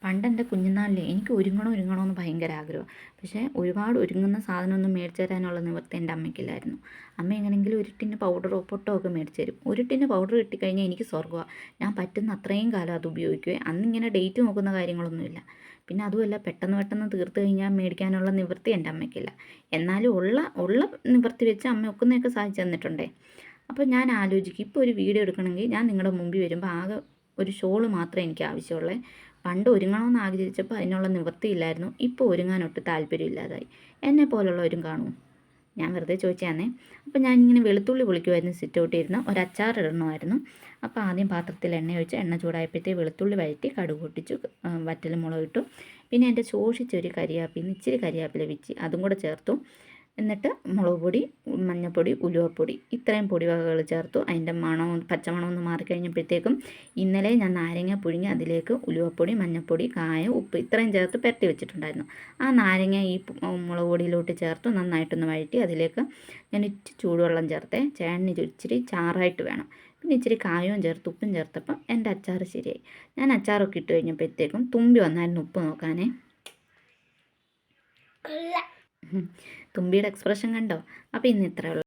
പണ്ട് എൻ്റെ കുഞ്ഞുനാളിൽ എനിക്ക് ഒരുങ്ങണമെന്ന് ഭയങ്കര ആഗ്രഹം. പക്ഷേ ഒരുപാട് ഒരുങ്ങുന്ന സാധനമൊന്നും മേടിച്ച് തരാനുള്ള നിവൃത്തി എൻ്റെ അമ്മയ്ക്കില്ലായിരുന്നു. അമ്മ എങ്ങനെയെങ്കിലും ഒരു ടിന്ന് പൗഡറോ പൊട്ടോ ഒക്കെ മേടിച്ച് തരും. ഒരു ടിന്ന് പൗഡർ കിട്ടിക്കഴിഞ്ഞാൽ എനിക്ക് സ്വർഗ്ഗമാണ്. ഞാൻ പറ്റുന്ന അത്രയും കാലം അത് ഉപയോഗിക്കുകയും അന്നിങ്ങനെ ഡേറ്റ് നോക്കുന്ന കാര്യങ്ങളൊന്നുമില്ല. പിന്നെ അതുമല്ല, പെട്ടെന്ന് തീർത്ത് കഴിഞ്ഞാൽ മേടിക്കാനുള്ള നിവൃത്തി എൻ്റെ അമ്മയ്ക്കില്ല. എന്നാലും ഉള്ള നിവൃത്തി വെച്ച് അമ്മ ഒക്കുന്നതൊക്കെ സാധിച്ചു തന്നിട്ടുണ്ടേ. അപ്പോൾ ഞാൻ ആലോചിക്കും, ഇപ്പോൾ ഒരു വീഡിയോ എടുക്കണമെങ്കിൽ ഞാൻ നിങ്ങളുടെ മുമ്പിൽ വരുമ്പോൾ ആകെ ഒരു ഷോള് മാത്രമേ എനിക്ക് ആവശ്യമുള്ളൂ. പണ്ട് ഒരുങ്ങണമെന്ന് ആഗ്രഹിച്ചപ്പോൾ അതിനുള്ള നിവൃത്തിയില്ലായിരുന്നു. ഇപ്പോൾ ഒരുങ്ങാനൊട്ട് താല്പര്യമില്ലാതായി. എന്നെ പോലുള്ളവരും കാണുമോ? ഞാൻ വെറുതെ ചോദിച്ചാന്നേ. അപ്പോൾ ഞാനിങ്ങനെ വെളുത്തുള്ളി പൊളിക്കുമായിരുന്നു, സിറ്റ് ഔട്ട് ഇരുന്ന് ഒരു അച്ചാർ ഇടണമായിരുന്നു. അപ്പോൾ ആദ്യം പാത്രത്തിൽ എണ്ണ ഒഴിച്ച് എണ്ണ ചൂടായപ്പോഴത്തേക്ക് വെളുത്തുള്ളി വഴറ്റി കടുക് പൊട്ടിച്ചു, വറ്റൽ മുളക് ഇട്ടു. പിന്നെ എൻ്റെ ശോഷിച്ചൊരു കരിയാപ്പിൽ ഇച്ചിരി കരിയാപ്പില വെച്ച് അതും കൂടെ ചേർത്തു. എന്നിട്ട് മുളക് പൊടി, മഞ്ഞൾപ്പൊടി, ഉലുവപ്പൊടി ഇത്രയും പൊടിവകകൾ ചേർത്തു. അതിൻ്റെ പച്ചമണമൊന്ന് മാറിക്കഴിഞ്ഞപ്പോഴത്തേക്കും ഇന്നലെ ഞാൻ നാരങ്ങ പുഴുങ്ങി അതിലേക്ക് ഉലുവപ്പൊടി, മഞ്ഞൾപ്പൊടി, കായം, ഉപ്പ് ഇത്രയും ചേർത്ത് പുരട്ടി വെച്ചിട്ടുണ്ടായിരുന്നു. ആ നാരങ്ങ ഈ മുളക് പൊടിയിലോട്ട് ചേർത്ത് നന്നായിട്ടൊന്ന് വഴറ്റി അതിലേക്ക് ഞാൻ ഇച്ചിരി ചൂടുവെള്ളം ചേർത്തേ. ചേട്ടന് ഇച്ചിരി ചാറായിട്ട് വേണം. പിന്നെ ഇച്ചിരി കായവും ചേർത്ത് ഉപ്പും ചേർത്തപ്പം എൻ്റെ അച്ചാർ ശരിയായി. ഞാൻ അച്ചാറൊക്കെ ഇട്ട് കഴിഞ്ഞപ്പോഴത്തേക്കും തുമ്പി വന്നായിരുന്നു ഉപ്പ് നോക്കാനേ. തുമ്പിയുടെ എക്സ്പ്രഷൻ കണ്ടോ? അപ്പോൾ ഇന്ന് ഇത്രയേ ഉള്ളൂ.